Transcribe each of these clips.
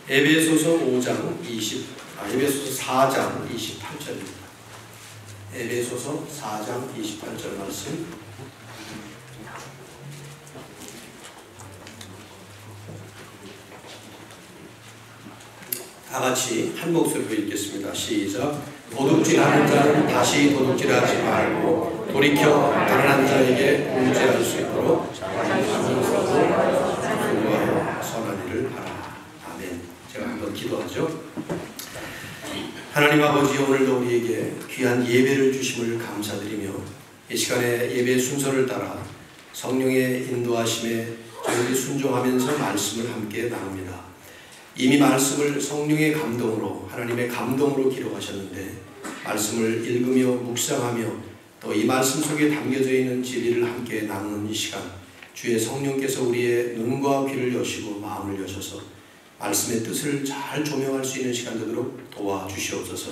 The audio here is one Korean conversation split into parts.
에베소서 4장 28절입니다. 에베소서 4장 28절 말씀. 다 같이 한 목소리로 읽겠습니다. 시작. 도둑질하는 자는 다시 도둑질하지 말고 돌이켜 가난한 자에게 구제할 수 있도록 수고하여 선한 일을 하라. 아멘. 제가 한번 기도하죠. 하나님 아버지, 오늘도 우리에게 귀한 예배를 주심을 감사드리며 이 시간에 예배 순서를 따라 성령의 인도하심에 저희들이 순종하면서 말씀을 함께 나눕니다. 이미 말씀을 성령의 감동으로, 하나님의 감동으로 기록하셨는데 말씀을 읽으며 묵상하며 또 이 말씀 속에 담겨져 있는 진리를 함께 나누는 이 시간, 주의 성령께서 우리의 눈과 귀를 여시고 마음을 여셔서 말씀의 뜻을 잘 조명할 수 있는 시간 되도록 도와주시옵소서.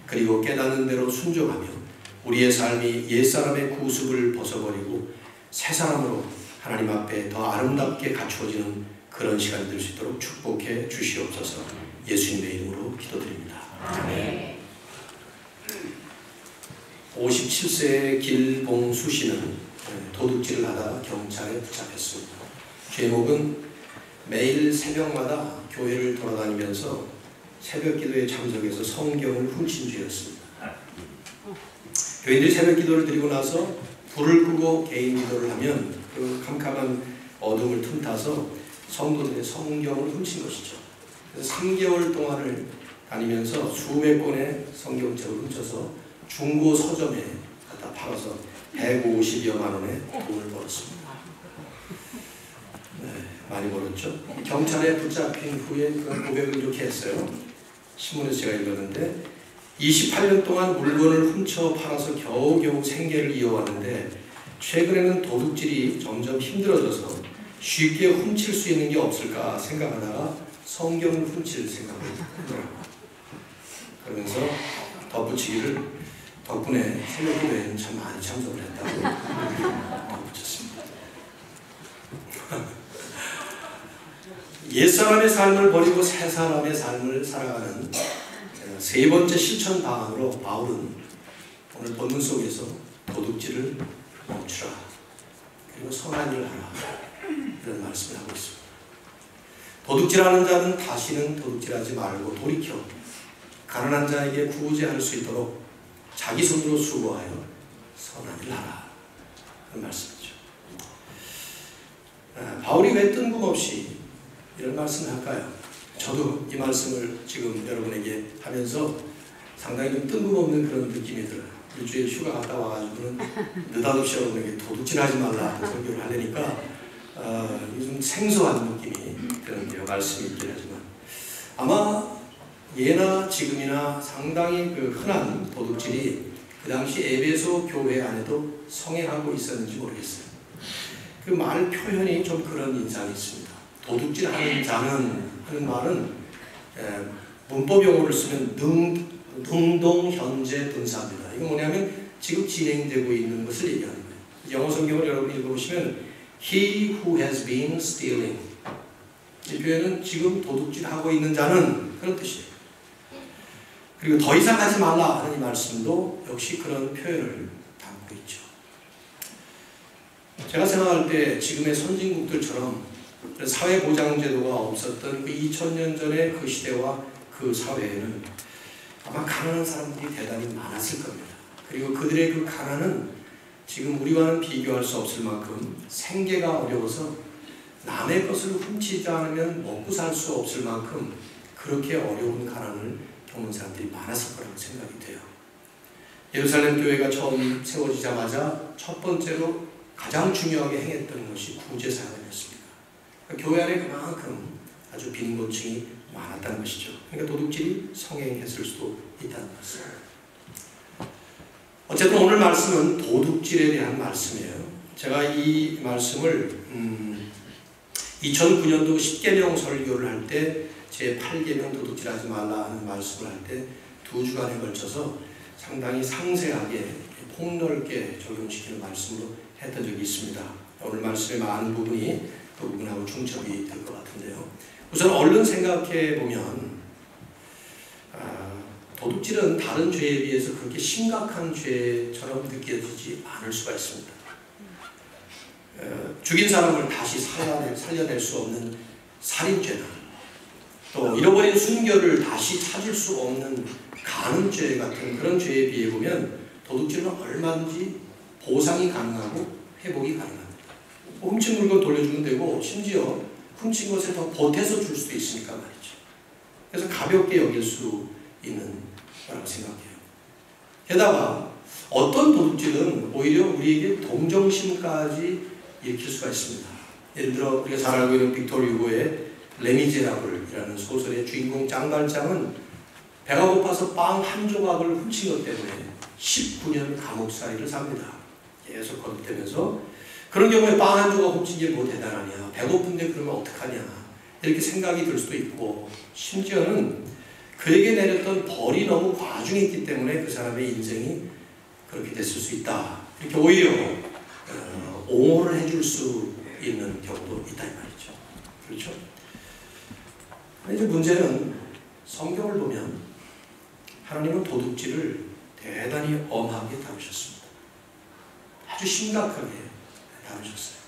그리고 깨닫는 대로 순종하며 우리의 삶이 옛사람의 구습을 벗어버리고 새 사람으로 하나님 앞에 더 아름답게 갖추어지는 그런 시간이 될 수 있도록 축복해 주시옵소서. 예수님의 이름으로 기도드립니다. 아멘. 57세의 길봉수 씨는 도둑질을 하다가 경찰에 붙잡혔습니다. 제목은 매일 새벽마다 교회를 돌아다니면서 새벽 기도에 참석해서 성경을 훔친 죄였습니다. 교인들이 새벽 기도를 드리고 나서 불을 끄고 개인 기도를 하면 그 캄캄한 어둠을 틈타서 성도들의 성경을 훔친 것이죠. 그래서 3개월 동안을 다니면서 수백 권의 성경책을 훔쳐서 중고 서점에 갖다 팔아서 150여만 원의 돈을 벌었습니다. 네, 많이 벌었죠. 경찰에 붙잡힌 후에 그 고백을 이렇게 했어요. 신문에서 제가 읽었는데 28년 동안 물건을 훔쳐 팔아서 겨우겨우 생계를 이어왔는데 최근에는 도둑질이 점점 힘들어져서 쉽게 훔칠 수 있는 게 없을까 생각하다가 성경을 훔칠 생각을 하더라고요. 그러면서 덧붙이기를 덕분에 새벽 기도에는 참 많이 참석을 했다고 덧붙였습니다. 옛사람의 삶을 버리고 새 사람의 삶을 살아가는 세 번째 실천 방안으로 바울은 오늘 본문 속에서 도둑질을 멈추라, 그리고 선한 일을 하라, 이런 말씀을 하고 있습니다. 도둑질하는 자는 다시는 도둑질하지 말고 돌이켜 가난한 자에게 구제할 수 있도록 자기 손으로 수고하여 선한 일을 하라, 그런 말씀이죠. 바울이 왜 뜬금없이 이런 말씀을 할까요? 저도 이 말씀을 지금 여러분에게 하면서 상당히 좀 뜬금없는 그런 느낌이 들어요. 일주일 휴가 갔다 와가지고는 느닷없이 여러분에게 도둑질하지 말라 설교를 하려니까 좀 생소한 느낌이 드는데요. 말씀이 있긴 하지만 아마 예나 지금이나 상당히 그 흔한 도둑질이 그 당시 에베소 교회 안에도 성행하고 있었는지 모르겠어요. 그 말 표현이 좀 그런 인상이 있습니다. 도둑질하는 자는 하는 말은 문법 용어를 쓰면 능동 현재 분사입니다. 이건 뭐냐면 지금 진행되고 있는 것을 얘기하는 거예요. 영어 성경을 여러분 읽어보시면 He who has been stealing, 이 표현은 지금 도둑질하고 있는 자는, 그런 뜻이에요. 그리고 더 이상 하지 말라 하는 이 말씀도 역시 그런 표현을 담고 있죠. 제가 생각할 때 지금의 선진국들처럼 사회보장제도가 없었던 그 2000년 전의 그 시대와 그 사회에는 아마 가난한 사람들이 대단히 많았을 겁니다. 그리고 그들의 그 가난은 지금 우리와는 비교할 수 없을 만큼 생계가 어려워서 남의 것을 훔치지 않으면 먹고 살 수 없을 만큼 그렇게 어려운 가난을 겪는 사람들이 많았을 거라고 생각이 돼요. 예루살렘 교회가 처음 세워지자마자 첫 번째로 가장 중요하게 행했던 것이 구제사역이었습니다. 그러니까 교회 안에 그만큼 아주 빈곤층이 많았다는 것이죠. 그러니까 도둑질이 성행했을 수도 있다는 것을. 어쨌든 오늘 말씀은 도둑질에 대한 말씀이에요. 제가 이 말씀을 2009년도 10계명 설교를 할 때 제 8계명 도둑질하지 말라 하는 말씀을 할 때 2주간에 걸쳐서 상당히 상세하게 폭넓게 적용시키는 말씀으로 했던 적이 있습니다. 오늘 말씀의 많은 부분이 그 부분하고 중첩이 될 것 같은데요. 우선 얼른 생각해 보면 도둑질은 다른 죄에 비해서 그렇게 심각한 죄처럼 느껴지지 않을 수가 있습니다. 죽인 사람을 다시 살려낼 수 없는 살인죄나 또 잃어버린 순결을 다시 찾을 수 없는 간음죄 같은 그런 죄에 비해 보면 도둑질은 얼마든지 보상이 가능하고 회복이 가능합니다. 훔친 물건 돌려주면 되고 심지어 훔친 것에 더 보태서 줄 수도 있으니까 말이죠. 그래서 가볍게 여길 수 있는 거라고 생각해요. 게다가 어떤 도둑질은 오히려 우리에게 동정심까지 일으킬 수가 있습니다. 예를 들어 우리가 잘 알고 있는 빅토르 휴고의 레미제라블이라는 소설의 주인공 짱발장은 배가 고파서 빵 한 조각을 훔친 것 때문에 19년 감옥살이를 삽니다. 계속 거듭되면서 그런 경우에 빵 한 조각 훔친 게 뭐 대단하냐, 배고픈데 그러면 어떡하냐 이렇게 생각이 들 수도 있고 심지어는 그에게 내렸던 벌이 너무 과중했기 때문에 그 사람의 인생이 그렇게 됐을 수 있다. 이렇게 오히려 옹호를 해줄 수 있는 경우도 있다 이 말이죠. 그렇죠? 근데 이제 문제는 성경을 보면 하나님은 도둑질을 대단히 엄하게 다루셨습니다. 아주 심각하게 다루셨어요.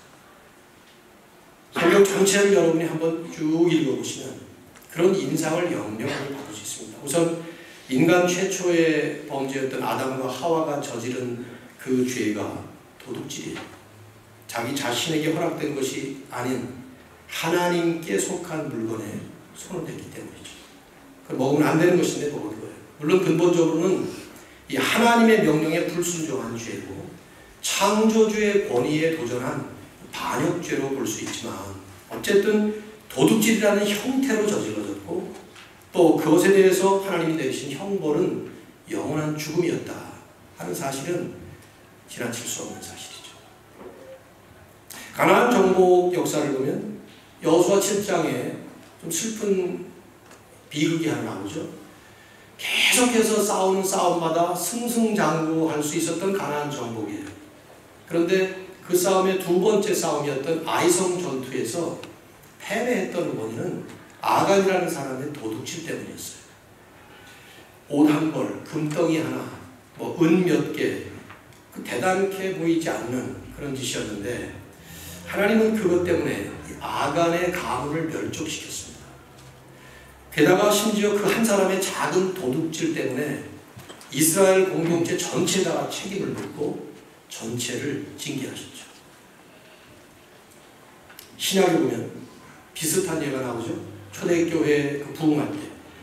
성경 전체를 여러분이 한번 쭉 읽어보시면 그런 인상을 영영하게 받을 수 있습니다. 우선 인간 최초의 범죄였던 아담과 하와가 저지른 그 죄가 도둑질이에요. 자기 자신에게 허락된 것이 아닌 하나님께 속한 물건에 손을 댔기 때문이죠. 그걸 먹으면 안 되는 것인데 먹은 거예요. 물론 근본적으로는 이 하나님의 명령에 불순종한 죄고 창조주의 권위에 도전한 반역죄로 볼 수 있지만 어쨌든 도둑질이라는 형태로 저질러졌고 또 그것에 대해서 하나님이 내리신 형벌은 영원한 죽음이었다 하는 사실은 지나칠 수 없는 사실이죠. 가나안 정복 역사를 보면 여호수아 7장에 좀 슬픈 비극이 하나 나오죠. 계속해서 싸우는 싸움마다 승승장구할 수 있었던 가나안 정복이에요. 그런데 그 싸움의 두 번째 싸움이었던 아이성 전투에서 패배했던 원인은 아간이라는 사람의 도둑질 때문이었어요. 옷 한 벌, 금덩이 하나, 뭐 은 몇 개, 대단케 보이지 않는 그런 짓이었는데 하나님은 그것 때문에 아간의 가문을 멸족시켰습니다. 게다가 심지어 그 한 사람의 작은 도둑질 때문에 이스라엘 공동체 전체가 책임을 묻고 전체를 징계하셨죠. 신약에 보면 비슷한 예가 나오죠. 초대교회 그 부흥할 때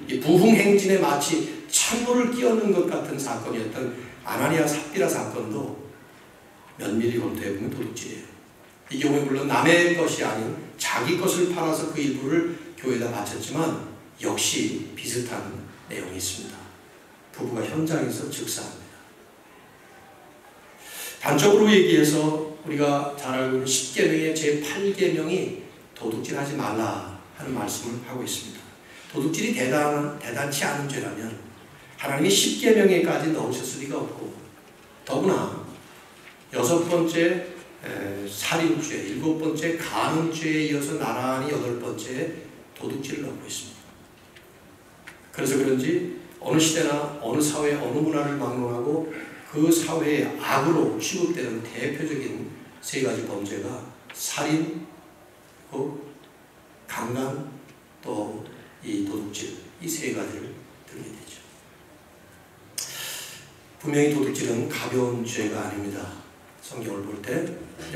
이 부흥행진에 마치 찬물을 끼얹는 것 같은 사건이었던 아나니아 삽비라 사건도 면밀히 검토해보면 도둑질이에요. 이 경우에 물론 남의 것이 아닌 자기 것을 팔아서 그 일부를 교회에다 바쳤지만 역시 비슷한 내용이 있습니다. 부부가 현장에서 즉사합니다. 단적으로 얘기해서 우리가 잘 알고 있는 10계명의 제8계명이 도둑질하지 말라 하는 말씀을 하고 있습니다. 도둑질이 대단치 않은 죄라면 하나님이 10계명에까지 넣으셨을 리가 없고 더구나 6번째 살인죄, 7번째 간음죄에 이어서 나란히 8번째 도둑질을 넣고 있습니다. 그래서 그런지 어느 시대나 어느 사회, 어느 문화를 막론하고 그 사회의 악으로 취급되는 대표적인 세 가지 범죄가 살인, 강간, 또 이 도둑질, 이 세 가지를 들게 되죠. 분명히 도둑질은 가벼운 죄가 아닙니다. 성경을 볼 때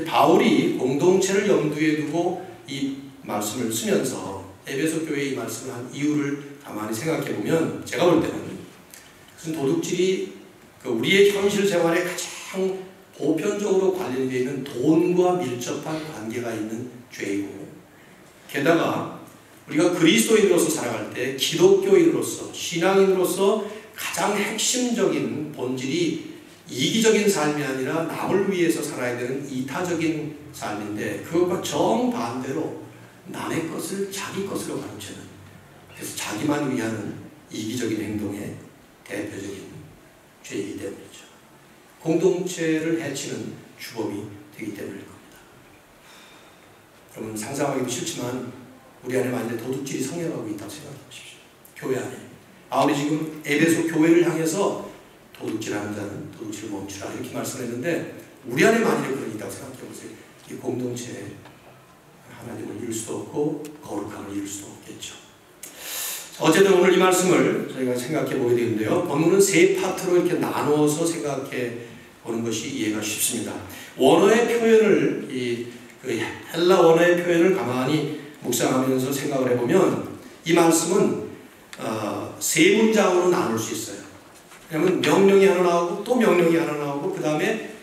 바울이 공동체를 염두에 두고 이 말씀을 쓰면서 에베소 교회에 이 말씀을 한 이유를 가만히 생각해 보면 제가 볼 때는 무슨 도둑질이 우리의 현실 생활에 가장 보편적으로 관련되어 있는 돈과 밀접한 관계가 있는 죄이고 게다가 우리가 그리스도인으로서 살아갈 때 기독교인으로서 신앙인으로서 가장 핵심적인 본질이 이기적인 삶이 아니라 남을 위해서 살아야 되는 이타적인 삶인데 그것과 정반대로 남의 것을 자기 것으로 가르치는 그래서 자기만 위하는 이기적인 행동의 대표적인 죄이기 때문이죠. 공동체를 해치는 주범이 되기 때문일 겁니다. 여러분 상상하기도 싫지만 우리 안에 만약에 도둑질이 성행하고 있다고 생각해 보십시오. 교회 안에. 우리 지금 에베소 교회를 향해서 도둑질하는 자는 도둑질을 멈추라 이렇게 말씀했는데 우리 안에 만약에 그런 있다고 생각해 보세요. 이 공동체에 하나님을 이룰 수도 없고 거룩함을 이룰 수도 없겠죠. 어쨌든 오늘 이 말씀을 저희가 생각해 보게 되는데요. 본문은 세 파트로 이렇게 나누어서 생각해 보는 것이 이해가 쉽습니다. 원어의 표현을 그 헬라 원어의 표현을 가만히 묵상하면서 생각을 해보면 이 말씀은 세 문장으로 나눌 수 있어요. 왜냐하면 명령이 하나 나오고 또 명령이 하나 나오고 그 다음에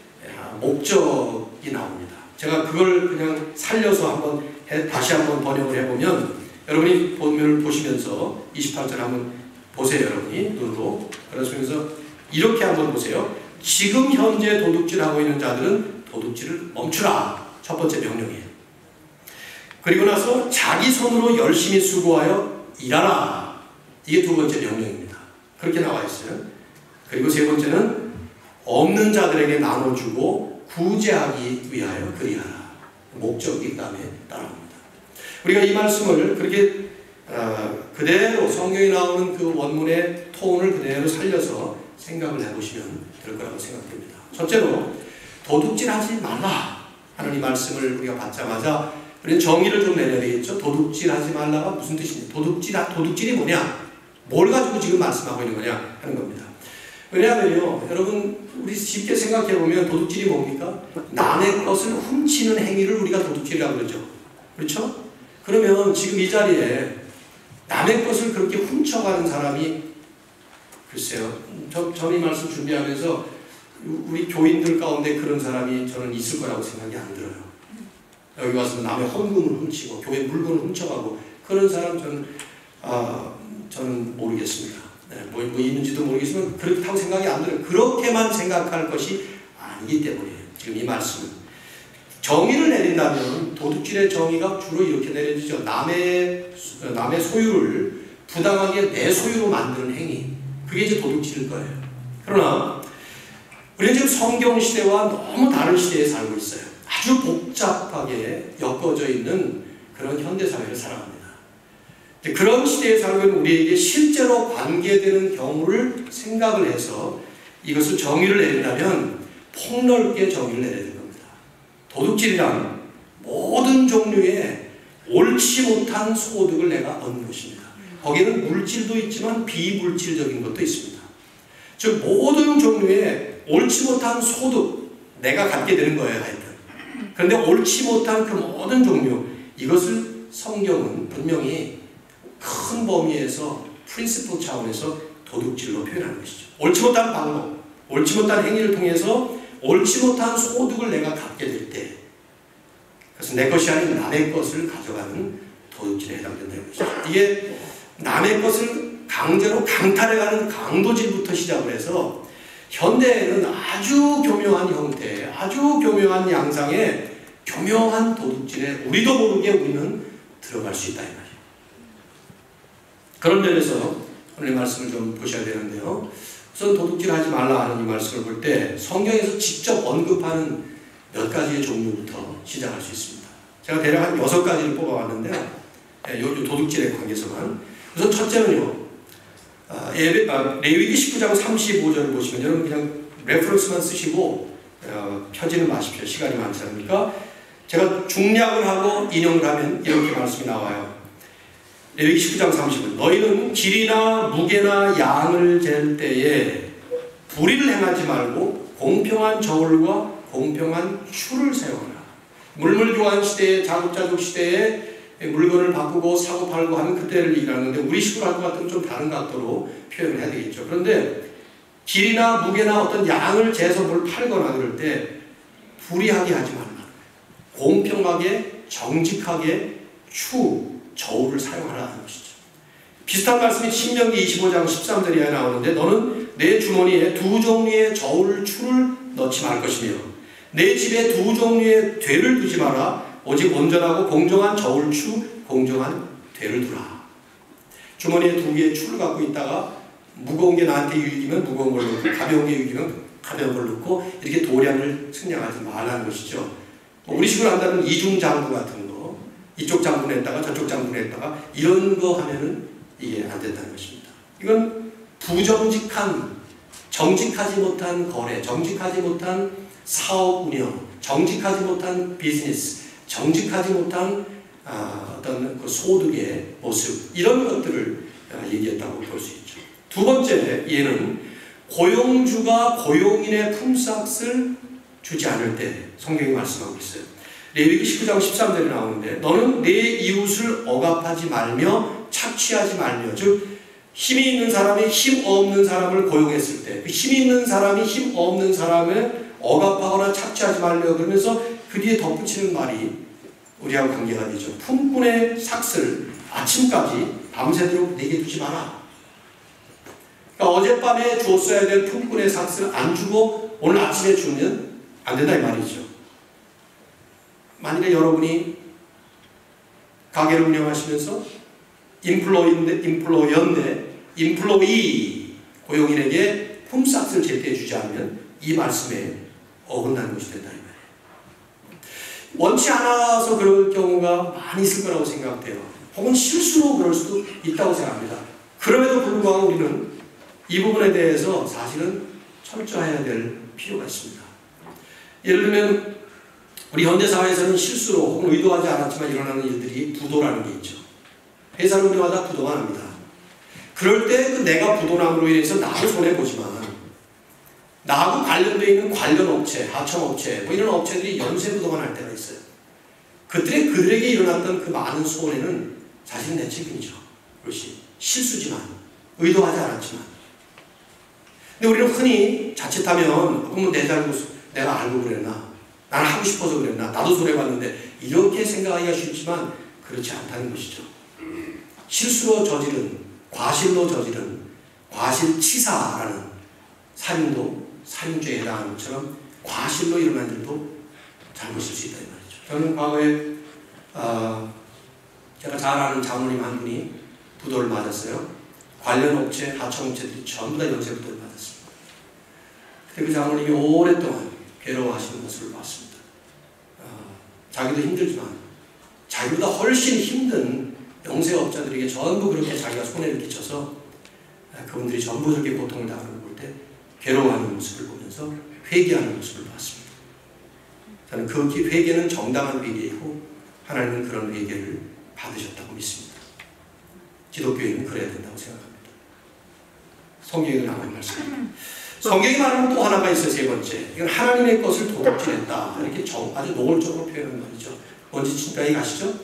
목적이 나옵니다. 제가 그걸 그냥 살려서 다시 한번 번역을 해보면 여러분이 본문을 보시면서 28절 한번 보세요. 여러분이 눈으로. 그러시면서 이렇게 한번 보세요. 지금 현재 도둑질하고 있는 자들은 도둑질을 멈추라. 첫 번째 명령이에요. 그리고 나서 자기 손으로 열심히 수고하여 일하라. 이게 두 번째 명령입니다. 그렇게 나와 있어요. 그리고 세 번째는 없는 자들에게 나눠주고 구제하기 위하여 그리하라. 목적이 그 다음에 따라옵니다. 우리가 이 말씀을 그렇게 그대로 성경에 나오는 그 원문의 톤을 그대로 살려서 생각을 해보시면 될 거라고 생각됩니다. 첫째로 도둑질하지 말라 하는 이 말씀을 우리가 받자마자 우리는 정의를 좀 내려야 되겠죠. 도둑질하지 말라가 무슨 뜻입니까? 도둑질이 뭐냐? 뭘 가지고 지금 말씀하고 있는 거냐 하는 겁니다. 왜냐하면요, 여러분 우리 쉽게 생각해보면 도둑질이 뭡니까? 남의 것을 훔치는 행위를 우리가 도둑질이라고 그러죠. 그렇죠? 그러면 지금 이 자리에 남의 것을 그렇게 훔쳐가는 사람이 글쎄요, 저는 이 말씀 준비하면서 우리 교인들 가운데 그런 사람이 저는 있을 거라고 생각이 안 들어요. 여기 와서 남의 헌금을 훔치고 교회 물건을 훔쳐가고 그런 사람 저는 모르겠습니다. 네, 뭐 있는지도 모르겠지만 그렇다고 생각이 안 들어요. 그렇게만 생각할 것이 아니기 때문에 지금 이 말씀은 정의를 내린다면 도둑질의 정의가 주로 이렇게 내려지죠. 남의 소유를 부당하게 내 소유로 만드는 행위, 그게 이제 도둑질일 거예요. 그러나 우리는 지금 성경 시대와 너무 다른 시대에 살고 있어요. 아주 복잡하게 엮어져 있는 그런 현대사회를 살아갑니다. 그런 시대에 살고 있는 우리에게 실제로 관계되는 경우를 생각을 해서 이것을 정의를 내린다면 폭넓게 정의를 내려야 됩니다. 도둑질이란 모든 종류의 옳지 못한 소득을 내가 얻는 것입니다. 거기에는 물질도 있지만 비물질적인 것도 있습니다. 즉 모든 종류의 옳지 못한 소득 내가 갖게 되는 거예요. 하여튼. 그런데 옳지 못한 그 모든 종류 이것을 성경은 분명히 큰 범위에서 프린시플 차원에서 도둑질로 표현하는 것이죠. 옳지 못한 방법, 옳지 못한 행위를 통해서 옳지 못한 소득을 내가 갖게 될 때 그래서 내 것이 아닌 남의 것을 가져가는 도둑질에 해당된다는 것이죠. 이게 남의 것을 강제로 강탈해가는 강도질부터 시작을 해서 현대에는 아주 교묘한 형태, 아주 교묘한 양상의 교묘한 도둑질에 우리도 모르게 우리는 들어갈 수 있다 이 말이에요. 그런 면에서 오늘 이 말씀을 좀 보셔야 되는데요. 우선 도둑질하지 말라 하는 이 말씀을 볼 때 성경에서 직접 언급하는 몇 가지의 종류부터 시작할 수 있습니다. 제가 대략 한 6가지를 뽑아왔는데 요 도둑질에 관계서만 우선 첫째는요. 레위기 19장 35절을 보시면 여러분 그냥 레퍼런스만 쓰시고 펴지는 마십시오. 시간이 많지 않으니까 제가 중략을 하고 인용을 하면 이렇게 말씀이 나와요. 레위기 19장 30절 너희는 길이나 무게나 양을 잴 때에 불의를 행하지 말고 공평한 저울과 공평한 추를 사용하라. 물물교환 시대에 자급자족 시대에 물건을 바꾸고 사고 팔고 하는 그때를 얘기하는데 우리 식으로 할 것 같으면 좀 다른 각도로 표현을 해야 되겠죠. 그런데 길이나 무게나 어떤 양을 재서 뭘 팔거나 그럴 때 불의하게 하지 말라. 공평하게 정직하게 저울을 사용하라 하는 것이죠. 비슷한 말씀이 신명기 25장 13절에 나오는데 너는 내 주머니에 2 종류의 추를 넣지 말 것이며 내 집에 2 종류의 되를 두지 마라. 오직 온전하고 공정한 저울추, 공정한 되를 두라. 주머니에 2개의 추를 갖고 있다가 무거운 게 나한테 유익이면 무거운 걸 넣고 가벼운 게 유익이면 가벼운 걸 넣고 이렇게 도량을 측량하지 말라는 것이죠. 우리 식으로 한다면 이중장구 같은 거 이쪽 장군했다가 저쪽 장군했다가 이런 거 하면은 이게 안 된다는 것입니다. 이건 부정직한, 정직하지 못한 거래, 정직하지 못한 사업 운영, 정직하지 못한 비즈니스, 정직하지 못한 어떤 그 소득의 모습, 이런 것들을 얘기했다고 볼 수 있죠. 두 번째 예는 고용주가 고용인의 품삯을 주지 않을 때 성경이 말씀하고 있어요. 레위기 19장 13절에 나오는데 너는 내 이웃을 억압하지 말며 착취하지 말며, 즉 힘이 있는 사람이 힘 없는 사람을 고용했을 때 그 힘 있는 사람이 힘 없는 사람을 억압하거나 착취하지 말며, 그러면서 그 뒤에 덧붙이는 말이 우리하고 관계가 되죠. 품꾼의 삭슬 아침까지 밤새도록 내게 두지 마라. 그러니까 어젯밤에 주었어야 될 품꾼의 삭슬을 안 주고 오늘 아침에 주면 안 된다 이 말이죠. 만일에 여러분이 가게를 운영하시면서 인플로이 고용인에게 품삯을 제때 주지 않으면 이 말씀에 어긋나는 것이 된다 이 말이에요. 원치 않아서 그럴 경우가 많이 있을 거라고 생각돼요. 혹은 실수로 그럴 수도 있다고 생각합니다. 그럼에도 불구하고 우리는 이 부분에 대해서 사실은 철저해야 될 필요가 있습니다. 예를 들면 우리 현대사회에서는 실수로 혹은 의도하지 않았지만 일어나는 일들이 부도라는 게 있죠. 회사를 운영하다 부도가 납니다. 그럴 때 그 내가 부도남으로 인해서 나도 손해보지만 나하고 관련되어 있는 관련 업체, 하청업체 뭐 이런 업체들이 연쇄 부도가 날 때가 있어요. 그들에게 일어났던 그 많은 손해는 사실은 내 책임이죠. 그것이 실수지만, 의도하지 않았지만. 근데 우리는 흔히 자칫하면 그러면 내 잘못, 내가 알고 그랬나, 나는 하고 싶어서 그랬나, 나도 손해봤는데 이렇게 생각하기가 쉽지만 그렇지 않다는 것이죠. 실수로 저지른, 과실로 저지른 과실치사라는 살인도 살인죄에 해당하는 것처럼 과실로 일어난 일도 잘못일 수 있다 이 말이죠. 저는 과거에 제가 잘 아는 장모님 한 분이 부도를 맞았어요. 관련 업체, 하청업체들이 전부 다 연쇄 부도를 맞았습니다. 그때 그 장모님이 오랫동안 괴로워하시는 모습을 봤습니다. 자기도 힘들지만 자기보다 훨씬 힘든 영세업자들에게 전부 그렇게 자기가 손해를 끼쳐서 그분들이 전부 저렇게 고통을 당하는 걸 볼 때 괴로워하는 모습을 보면서 회개하는 모습을 봤습니다. 저는 그 회개는 정당한 회개이고 하나님은 그런 회개를 받으셨다고 믿습니다. 기독교인은 그래야 된다고 생각합니다. 성경에 나오는 말씀입니다. 성경이 말하는 또 하나가 있어요. 세 번째, 이건 하나님의 것을 도둑질했다 이렇게 아주 노골적으로 표현하는 말이죠. 뭔지 진짜이 가시죠?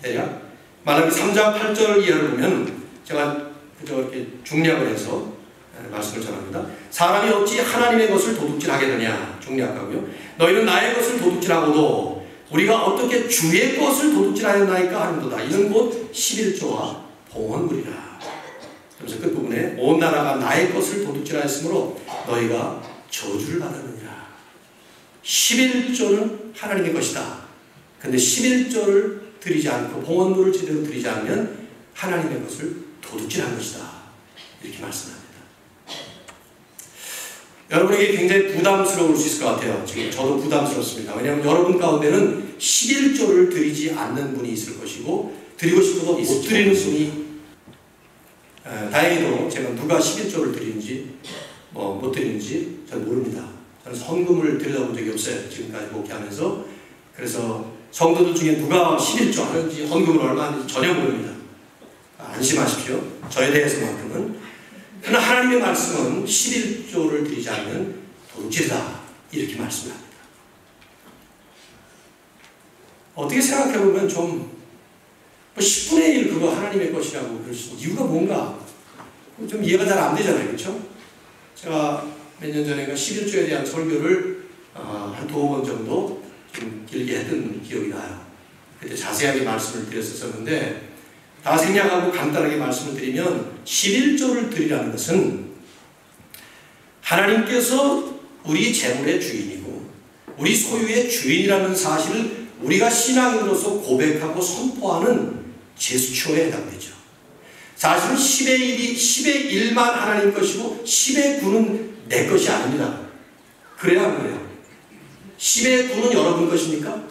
대략 말라기 3장 8절 이하를 보면 제가 그저 이렇게 중략을 해서 말씀을 전합니다. 사람이 어찌 하나님의 것을 도둑질하겠느냐, 중략하고요. 너희는 나의 것을 도둑질하고도 우리가 어떻게 주의 것을 도둑질하였나이까 하는도다. 이는 곧 11조와 봉헌물이라. 그래서 끝부분에 온 나라가 나의 것을 도둑질하였으므로 너희가 저주를 받았느니라. 11조는 하나님의 것이다. 근데 11조를 드리지 않고 봉헌물을 제대로 드리지 않으면 하나님의 것을 도둑질한 것이다. 이렇게 말씀합니다. 여러분에게 굉장히 부담스러울 수 있을 것 같아요. 지금 저도 부담스럽습니다. 왜냐하면 여러분 가운데는 11조를 드리지 않는 분이 있을 것이고 드리고 싶어도 못 드리는 분이 다행히도 제가 누가 11조를 드리는지 못 드리는지 잘 모릅니다. 저는 헌금을 드려본 적이 없어요. 지금까지 목회하면서. 그래서 성도들 중에 누가 11조 하는지 헌금을 얼마 하는지 전혀 모릅니다. 안심하십시오. 저에 대해서만큼은. 그러나 하나님의 말씀은 11조를 드리지 않으면 도둑질이다 이렇게 말씀합니다. 어떻게 생각해보면 좀 10분의 1 그거 하나님의 것이라고 그럴 수 있는 이유가 뭔가 좀 이해가 잘 안 되잖아요. 그렇죠? 제가 몇 년 전에 11조에 대한 설교를 한 2번 정도 좀 길게 했던 기억이 나요. 그때 자세하게 말씀을 드렸었는데 다 생략하고 간단하게 말씀을 드리면 11조를 드리라는 것은 하나님께서 우리 재물의 주인이고 우리 소유의 주인이라는 사실을 우리가 신앙인으로서 고백하고 선포하는 제스처에 해당되죠. 사실은 10의 1만 하나님 것이고 10의 9는 내 것이 아닙니다. 그래야 안 그래요? 10의 9는 여러분 것입니까?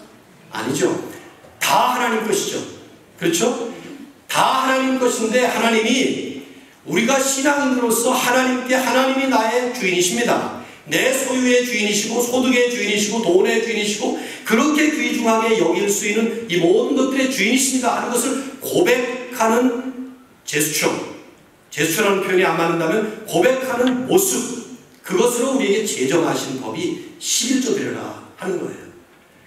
아니죠. 다 하나님 것이죠. 그렇죠? 다 하나님 것인데 하나님이 우리가 신앙인으로서 하나님께 하나님이 나의 주인이십니다. 내 소유의 주인이시고 소득의 주인이시고 돈의 주인이시고 그렇게 귀중하게 여길 수 있는 이 모든 것들의 주인이십니다 하는 것을 고백하는 제스처라는 표현이 안 맞는다면 고백하는 모습, 그것으로 우리에게 제정하신 법이 11조 드려라 하는 거예요.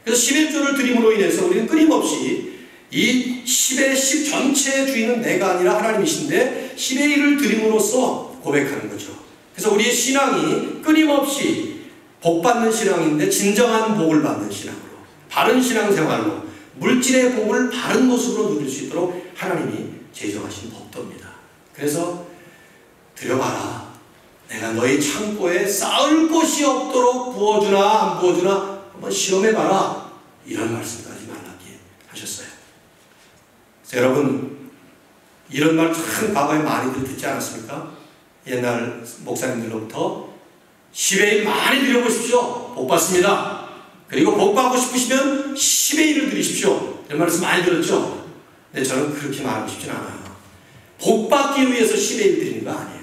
그래서 11조를 드림으로 인해서 우리는 끊임없이 이 10의 10 전체의 주인은 내가 아니라 하나님이신데 10의 1을 드림으로써 고백하는 거죠. 그래서 우리의 신앙이 끊임없이 복받는 신앙인데 진정한 복을 받는 신앙으로, 바른 신앙생활로 물질의 복을 바른 모습으로 누릴 수 있도록 하나님이 제정하신 법도입니다. 그래서 드려봐라. 내가 너희 창고에 쌓을 곳이 없도록 부어주나 안 부어주나 한번 시험해봐라. 이런 말씀까지 말하게 하셨어요. 그래서 여러분, 이런 말 참 과거에 많이들 듣지 않았습니까? 옛날 목사님들로부터 10의 1 많이 드려보십시오. 복 받습니다. 그리고 복 받고 싶으시면 10의 1을 드리십시오. 이런 말씀 많이 들었죠? 근데 저는 그렇게 말하고 싶진 않아요. 복 받기 위해서 10의 1 드리는 거 아니에요.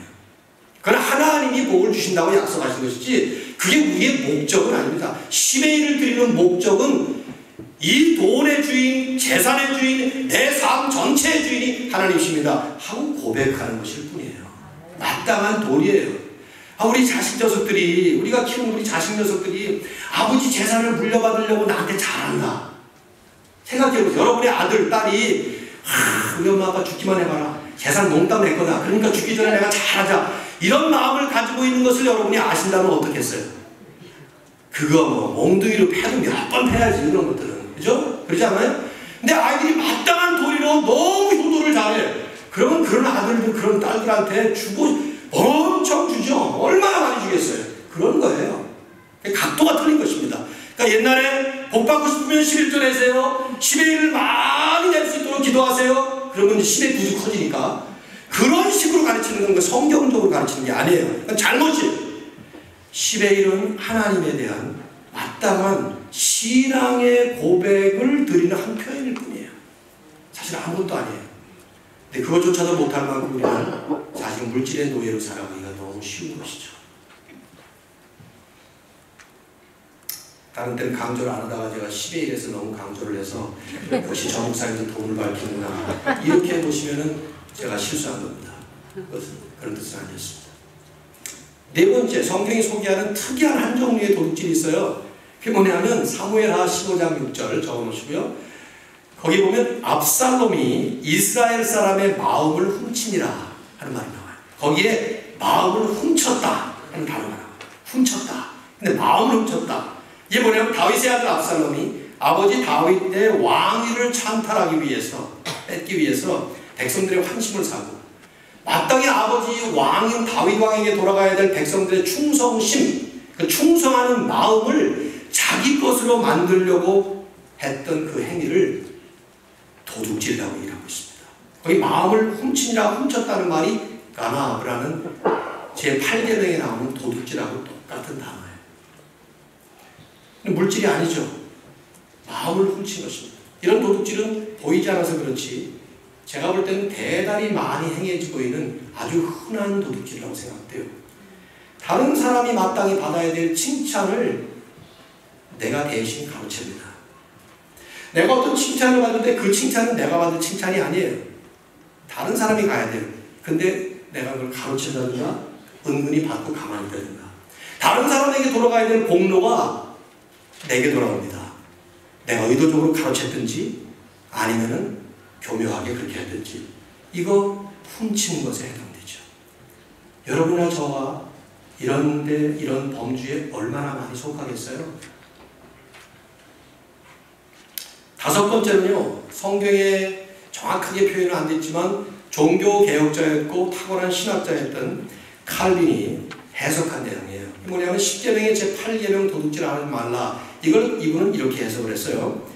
그건 하나님이 복을 주신다고 약속하신 것이지 그게 우리의 목적은 아닙니다. 10의 1을 드리는 목적은 이 돈의 주인, 재산의 주인, 내 삶 전체의 주인이 하나님이십니다 하고 고백하는 것일 뿐이에요. 마땅한 도리예요. 우리 자식 녀석들이, 우리가 키우는 우리 자식 녀석들이 아버지 재산을 물려받으려고 나한테 잘한다. 생각해보세요. 여러분의 아들, 딸이 우리 엄마 아빠 죽기만 해봐라. 재산 몽땅 낼 거다. 그러니까 죽기 전에 내가 잘하자. 이런 마음을 가지고 있는 것을 여러분이 아신다면 어떻겠어요? 그거 몽둥이로 패도 몇 번 패야지, 이런 것들은. 그죠? 그러지 않아요? 근데 아이들이 마땅한 도리로 너무 효도를 잘해. 그러면 그런 아들들, 그런 딸들한테 주고 엄청 주죠. 얼마나 많이 주겠어요. 그런 거예요. 각도가 틀린 것입니다. 그러니까 옛날에 복 받고 싶으면 11조 내세요. 10의 1을 많이 낼 수 있도록 기도하세요. 그러면 10의 9도 커지니까. 그런 식으로 가르치는 건 성경적으로 가르치는 게 아니에요. 그건 잘못이에요. 10의 1은 하나님에 대한 마땅한 신앙의 고백을 드리는 한 표현일 뿐이에요. 사실 아무것도 아니에요. 근데 그것조차도 못할 만큼 우리는 사실 물질의 노예로 살아가기가 너무 쉬운 것이죠. 다른 때는 강조를 안 하다가 제가 10의 1에서 너무 강조를 해서 역시 저 목사님도 돈을 밝히는구나 이렇게 보시면은 제가 실수한 겁니다. 그런 뜻은 아니었습니다. 네 번째, 성경이 소개하는 특이한 한 종류의 도둑질이 있어요. 그게 뭐냐면 사무엘하 15장 6절 적어놓으시고요. 거기 보면 압살롬이 이스라엘 사람의 마음을 훔치니라 하는 말이 나와요. 거기에 마음을 훔쳤다 하는 단어가 나와요. 훔쳤다. 근데 마음을 훔쳤다. 이게 뭐냐면 다윗의 아들 압살롬이 아버지 다윗 때 왕위를 찬탈하기 위해서, 뺏기 위해서 백성들의 환심을 사고 마땅히 아버지 왕인 다윗 왕에게 돌아가야 될 백성들의 충성심, 그 충성하는 마음을 자기 것으로 만들려고 했던 그 행위를 도둑질이라고 얘기하고 있습니다. 거기 마음을 훔치니라 훔쳤다는 말이 가나브라는 제8계명에 나오는 도둑질하고 똑같은 단어예요. 물질이 아니죠. 마음을 훔친 것입니다. 이런 도둑질은 보이지 않아서 그렇지 제가 볼 때는 대단히 많이 행해지고 있는 아주 흔한 도둑질이라고 생각돼요. 다른 사람이 마땅히 받아야 될 칭찬을 내가 대신 가로챕니다. 내가 어떤 칭찬을 받는데 그 칭찬은 내가 받은 칭찬이 아니에요. 다른 사람이 가야 돼요. 근데 내가 그걸 가로챈다든가 은근히 받고 가만히 있다든가 다른 사람에게 돌아가야 될 공로가 내게 돌아옵니다. 내가 의도적으로 가로챘든지 아니면은 교묘하게 그렇게 하든지 이거 훔치는 것에 해당되죠. 여러분이나 저와 이런 범주에 얼마나 많이 속하겠어요? 다섯 번째는요, 성경에 정확하게 표현은 안 됐지만 종교개혁자였고 탁월한 신학자였던 칼빈이 해석한 내용이에요. 뭐냐면 10계명의 제8계명 도둑질 하지 말라. 이걸 이분은 이렇게 해석을 했어요.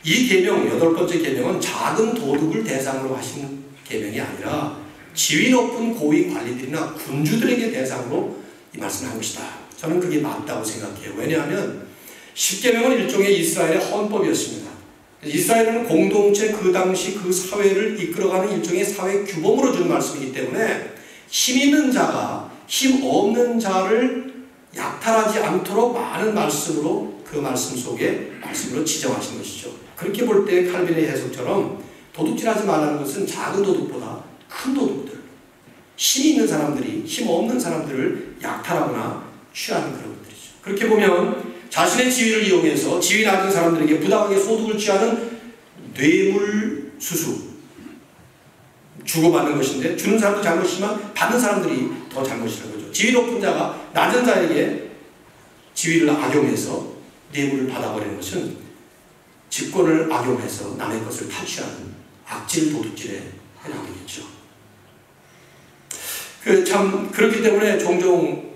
이 계명, 8번째 계명은 작은 도둑을 대상으로 하신 계명이 아니라 지위 높은 고위 관리들이나 군주들에게 대상으로 이 말씀을 한 것이다. 저는 그게 맞다고 생각해요. 왜냐하면 10계명은 일종의 이스라엘의 헌법이었습니다. 이스라엘은 공동체 그 당시 그 사회를 이끌어가는 일종의 사회 규범으로 주는 말씀이기 때문에 힘 있는 자가 힘 없는 자를 약탈하지 않도록 많은 말씀으로 그 말씀 속에 말씀으로 지정하신 것이죠. 그렇게 볼 때 칼빈의 해석처럼 도둑질하지 말라는 것은 작은 도둑보다 큰 도둑들, 힘이 있는 사람들이 힘 없는 사람들을 약탈하거나 취하는 그런 것들이죠. 그렇게 보면 자신의 지위를 이용해서 지위 낮은 사람들에게 부당하게 소득을 취하는 뇌물수수, 주고받는 것인데 주는 사람도 잘못이지만 받는 사람들이 더 잘못이라는 거죠. 지위 높은 자가 낮은 자에게 지위를 악용해서 뇌물을 받아버리는 것은 직권을 악용해서 남의 것을 탈취하는 악질 도둑질에 해당되겠죠. 참 그렇기 때문에 종종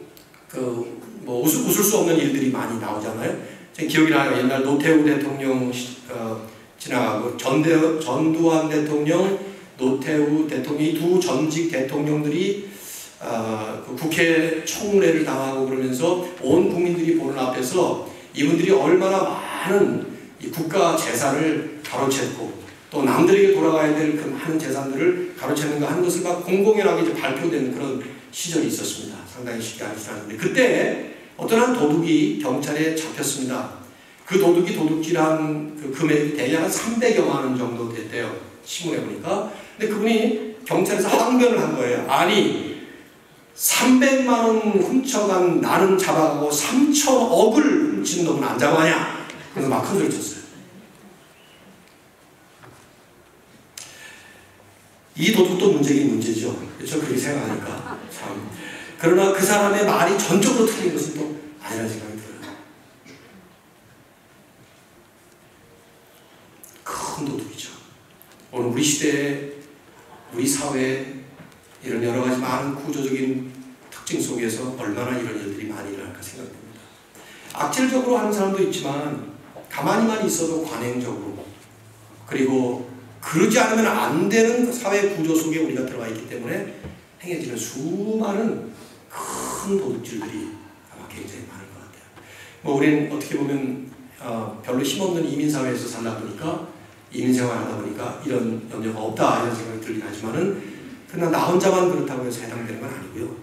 웃을 수 없는 일들이 많이 나오잖아요. 제 기억이 나요. 옛날 노태우 대통령 지나가고 전두환 대통령, 노태우 대통령이 두 전직 대통령들이 그 국회 청문회를 당하고 그러면서 온 국민들이 보는 앞에서 이분들이 얼마나 많은 이 국가 재산을 가로챘고 또 남들에게 돌아가야 될 그 많은 재산들을 가로챘는가 하는 것을 막 공공연하게 이제 발표되는 그런 시절이 있었습니다. 상당히 쉽게 알지 않았는데 그때 어떤 한 도둑이 경찰에 잡혔습니다. 그 도둑이 도둑질한 그 금액이 대략 300여만 원 정도 됐대요. 신문에 보니까. 근데 그분이 경찰에서 항변을 한 거예요. 아니 300만 원 훔쳐간 나는 잡아가고 3천억을 훔친 놈은 안 잡아냐? 그래서 막 큰소리 쳤어요. 이 도둑도 문제긴 문제죠. 그렇죠? 그렇게 생각하니까 참. 그러나 그 사람의 말이 전적으로 틀린 것은 또 아니라는 생각이 들어요. 큰 도둑이죠. 오늘 우리 시대에 우리 사회에 이런 여러 가지 많은 구조적인 특징 속에서 얼마나 이런 일들이 많이 일어날까 생각됩니다. 악질적으로 하는 사람도 있지만 가만히만 있어도 관행적으로 그리고 그러지 않으면 안 되는 사회 구조 속에 우리가 들어가 있기 때문에 행해지는 수많은 큰 도둑질들이 아마 굉장히 많을 것 같아요. 우리는 어떻게 보면 별로 힘없는 이민사회에서 살다 보니까 이민생활하다 보니까 이런 염려가 없다 이런 생각이 들긴 하지만은 그러나 나 혼자만 그렇다고 해서 해당되는 건 아니고요.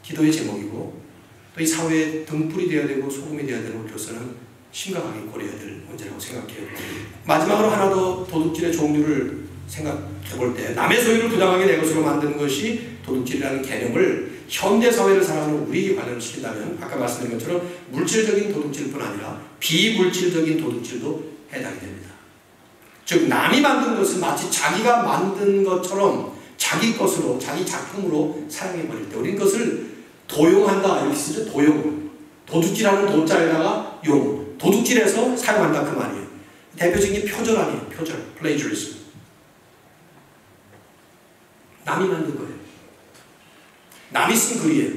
기도의 제목이고 또 이 사회에 등불이 되어야 되고 소금이 되어야 되는 우리로서는 심각하게 고려해야 될 문제라고 생각해요. 마지막으로 하나 더 도둑질의 종류를 생각해 볼 때 남의 소유를 부당하게 내 것으로 만드는 것이 도둑질이라는 개념을 현대사회를 살아가는 우리에게 관련시킨다면 아까 말씀드린 것처럼 물질적인 도둑질뿐 아니라 비물질적인 도둑질도 해당이 됩니다. 즉 남이 만든 것을 마치 자기가 만든 것처럼 자기 것으로 자기 작품으로 사용해 버릴 때 우리는 그것을 도용한다 이렇게 쓰죠. 도용. 도둑질하는 도자에다가 용. 도둑질해서 사용한다 그 말이에요. 대표적인 게 표절 아니에요. 표절. plagiarism. 남이 만든 거예요. 남이 쓴 글이에요.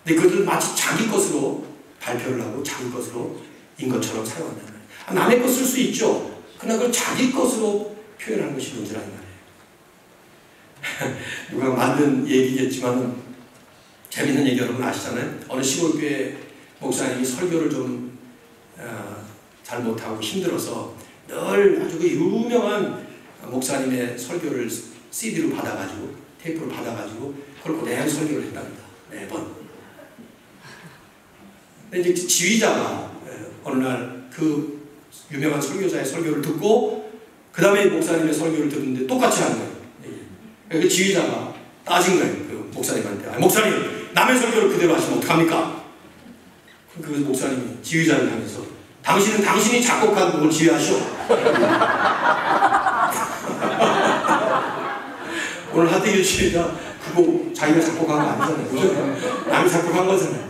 근데 그것을 마치 자기 것으로 발표를 하고 자기 것으로 인 것처럼 사용한다는 거예요. 남의 것 쓸 수 있죠. 그러나 그걸 자기 것으로 표현하는 것이 문제라는 말이에요. 누가 만든 얘기겠지만 재밌는 얘기 여러분 아시잖아요. 어느 시골교회 목사님이 설교를 좀 잘 못하고 힘들어서 늘 아주 그 유명한 목사님의 설교를 CD로 받아가지고 테이프로 받아가지고 그걸 그대로 설교를 했답니다. 매번. 근데 이제 지휘자가 어느 날 그 유명한 설교자의 설교를 듣고 그 다음에 목사님의 설교를 듣는데 똑같이 하는 거예요. 그 지휘자가 따진 거예요. 그 목사님한테. 목사님 남의 설교를 그대로 하시면 어떡합니까? 그 목사님이 지휘자를 향해서 당신은 당신이 작곡한 곡을 지휘하시오. 오늘 하태규 지휘자 그거 자기가 작곡한 거 아니잖아요. 그죠? 남이 작곡한 거잖아요.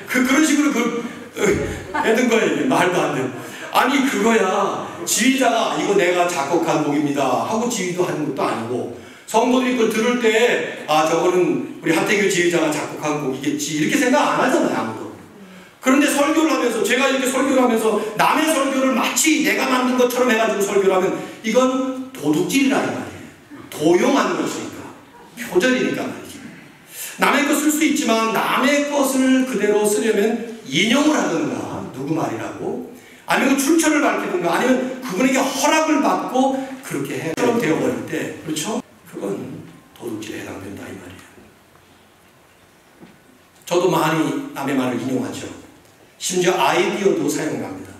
그런 식으로 했던 거예요. 말도 안 돼. 아니 그거야 지휘자가 이거 내가 작곡한 곡입니다 하고 지휘도 하는 것도 아니고 성도들이 그걸 들을 때 저거는 우리 하태규 지휘자가 작곡한 곡이겠지 이렇게 생각 안 하잖아요. 아무도. 그런데 설교를 하면서 제가 이렇게 설교를 하면서 남의 설교를 마치 내가 만든 것처럼 해가지고 설교를 하면 이건 도둑질이라는 말이에요. 도용하는 것이니까 표절이니까 말이죠. 남의 것 쓸 수 있지만 남의 것을 그대로 쓰려면 인용을 하든가 누구 말이라고 아니면 출처를 밝히든가 아니면 그분에게 허락을 받고 그렇게 해처럼 되어버릴 때, 그렇죠? 그건 도둑질에 해당된다 이 말이에요. 저도 많이 남의 말을 인용하죠. 심지어 아이디어도 사용합니다.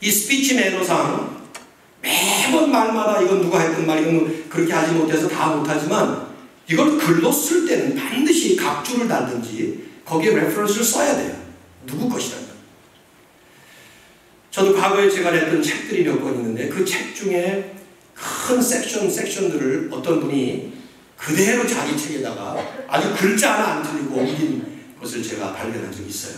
이 스피치 매너상 매번 말마다 이건 누가 했던 말, 이건 그렇게 하지 못해서 다 못하지만 이걸 글로 쓸 때는 반드시 각주를 달든지 거기에 레퍼런스를 써야 돼요. 누구 것이라는. 저도 과거에 제가 냈던 책들이 몇 권 있는데 그 책 중에 큰 섹션들을 어떤 분이 그대로 자기 책에다가 아주 글자 하나 안 틀리고 옮긴 것을 제가 발견한 적이 있어요.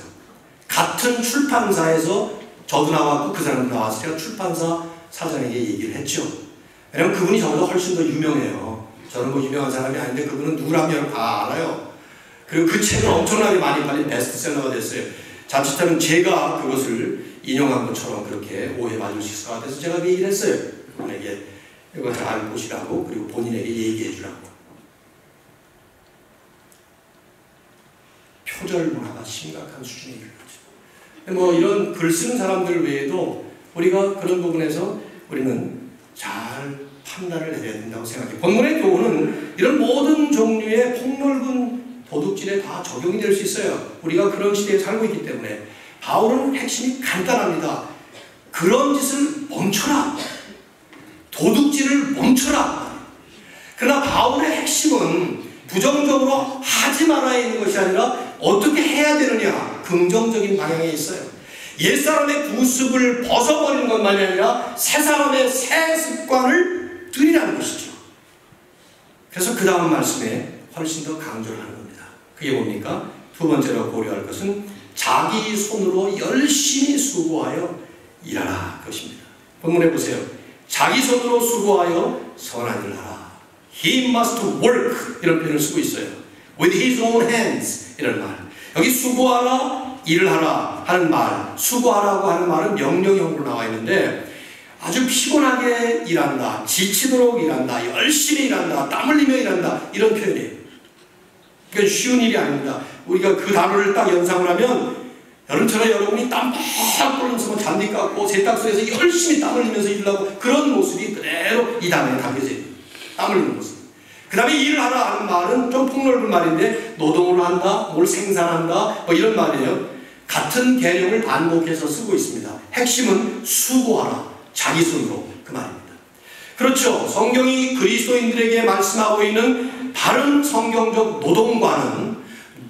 같은 출판사에서 저도 나왔고 그 사람도 나와서 제가 출판사 사장에게 얘기를 했죠. 왜냐면 그분이 저보다 훨씬 더 유명해요. 저는 뭐 유명한 사람이 아닌데 그분은 누구라면 다 알아요. 그리고 그 책은 엄청나게 많이 팔린 베스트셀러가 됐어요. 자칫하면 제가 그것을 인용한 것처럼 그렇게 오해받을 수 있을 것 같아서 제가 그 얘기를 했어요. 그분에게 이거 잘 보시라고, 그리고 본인에게 얘기해 주라고. 표절 문화가 심각한 수준에 이르렀죠. 뭐 이런 글 쓰는 사람들 외에도 우리가 그런 부분에서 우리는 잘 판단을 해야 된다고 생각해요. 본문의 교훈은 이런 모든 종류의 폭넓은 도둑질에 다 적용이 될 수 있어요. 우리가 그런 시대에 살고 있기 때문에. 바울은 핵심이 간단합니다. 그런 짓을 멈춰라. 도둑질을 멈춰라. 그러나 바울의 핵심은 부정적으로 하지 말아야 하는 것이 아니라 어떻게 해야 되느냐, 긍정적인 방향에 있어요. 옛사람의 구습을 벗어버리는 것만이 아니라 새사람의 새 습관을 들이라는 것이죠. 그래서 그 다음 말씀에 훨씬 더 강조를 하는 겁니다. 그게 뭡니까? 두 번째로 고려할 것은 자기 손으로 열심히 수고하여 일하라 것입니다. 본문에 보세요. 자기 손으로 수고하여 선한 일을 하라. He must work 이런 표현을 쓰고 있어요. With his own hands 이런 말. 여기 수고하라, 일을 하라 하는 말, 수고하라고 하는 말은 명령형으로 나와 있는데 아주 피곤하게 일한다, 지치도록 일한다, 열심히 일한다, 땀 흘리며 일한다 이런 표현이에요. 그러니까 쉬운 일이 아닙니다. 우리가 그 단어를 딱 연상을 하면 여름철에 여러분이 땀 팍 흘리면서 잔디 깎고 세탁소에서 열심히 땀 흘리면서 일하고 그런 모습이 그대로 이 단어에 담겨져요. 땀 흘리는 모습. 그 다음에 일을 하라 하는 말은 좀 폭넓은 말인데 노동을 한다, 뭘 생산한다 뭐 이런 말이에요. 같은 개념을 반복해서 쓰고 있습니다. 핵심은 수고하라, 자기 손으로 그 말입니다. 그렇죠. 성경이 그리스도인들에게 말씀하고 있는 바른 성경적 노동과는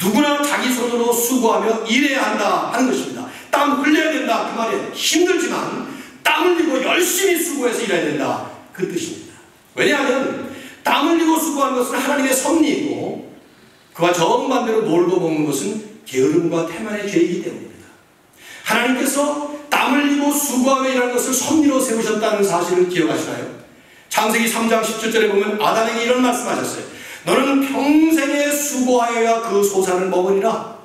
누구나 자기 손으로 수고하며 일해야 한다 하는 것입니다. 땀 흘려야 된다 그 말이에요. 힘들지만 땀 흘리고 열심히 수고해서 일해야 된다 그 뜻입니다. 왜냐하면 땀 흘리고 수고하는 것은 하나님의 섭리이고 그와 정반대로 놀고 먹는 것은 게으름과 태만의 죄이기 때문입니다. 하나님께서 땀 흘리고 수고하며 일하는 것을 섭리로 세우셨다는 사실을 기억하시나요? 창세기 3장 17절에 보면 아담에게 이런 말씀하셨어요. 너는 평생에 수고하여야 그 소산을 먹으리라.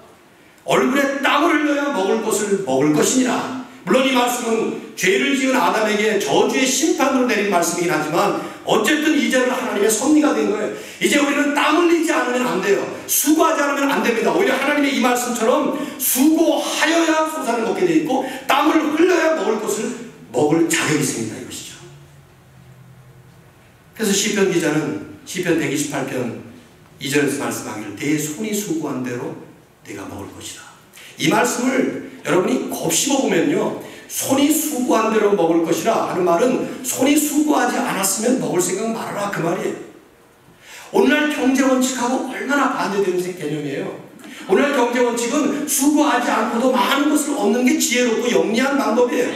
얼굴에 땀을 흘려야 먹을 것을 먹을 것이니라. 물론 이 말씀은 죄를 지은 아담에게 저주의 심판으로 내린 말씀이긴 하지만 어쨌든 이제는 하나님의 섭리가 된 거예요. 이제 우리는 땀 흘리지 않으면 안 돼요. 수고하지 않으면 안 됩니다. 오히려 하나님의 이 말씀처럼 수고하여야 소산을 먹게 돼 있고 땀을 흘려야 먹을 것을 먹을 자격이 있습니다. 이것이죠. 그래서 시편 기자는 시편 128편 2절에서 말씀하기를 내 손이 수고한 대로 내가 먹을 것이다. 이 말씀을 여러분이 곱씹어 보면요, 손이 수고한 대로 먹을 것이라 하는 말은 손이 수고하지 않았으면 먹을 생각 말아라 그 말이에요. 오늘날 경제원칙하고 얼마나 반대되는 개념이에요. 오늘날 경제원칙은 수고하지 않고도 많은 것을 얻는 게 지혜롭고 영리한 방법이에요.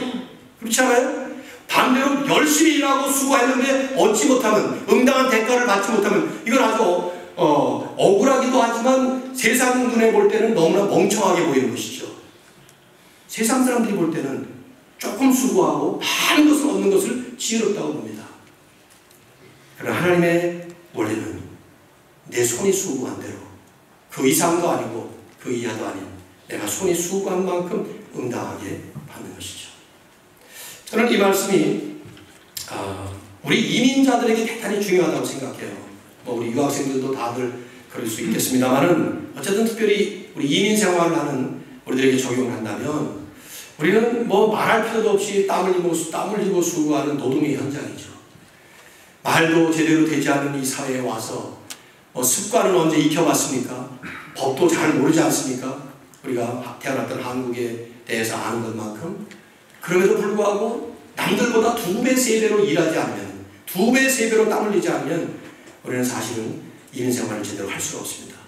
그렇지 않아요? 반대로 열심히 일하고 수고했는데 얻지 못하면, 응당한 대가를 받지 못하면 이건 아주 억울하기도 하지만 세상 눈에 볼 때는 너무나 멍청하게 보이는 것이죠. 세상 사람들이 볼 때는 조금 수고하고 많은 것을 얻는 것을 지혜롭다고 봅니다. 그러나 하나님의 원리는 내 손이 수고한 대로 그 이상도 아니고 그 이하도 아닌 내가 손이 수고한 만큼 응당하게 받는 것이죠. 저는 이 말씀이 우리 이민자들에게 대단히 중요하다고 생각해요. 뭐 우리 유학생들도 다들 그럴 수 있겠습니다만은 어쨌든 특별히 우리 이민 생활을 하는 우리들에게 적용을 한다면 우리는 뭐 말할 필요도 없이 땀 흘리고 수고하는 노동의 현장이죠. 말도 제대로 되지 않는 이 사회에 와서 뭐 습관은 언제 익혀봤습니까? 법도 잘 모르지 않습니까? 우리가 태어났던 한국에 대해서 아는 것만큼. 그럼에도 불구하고 남들보다 2배, 3배로 일하지 않으면, 2배, 3배로 땀 흘리지 않으면 우리는 사실은 인생활을 제대로 할 수가 없습니다.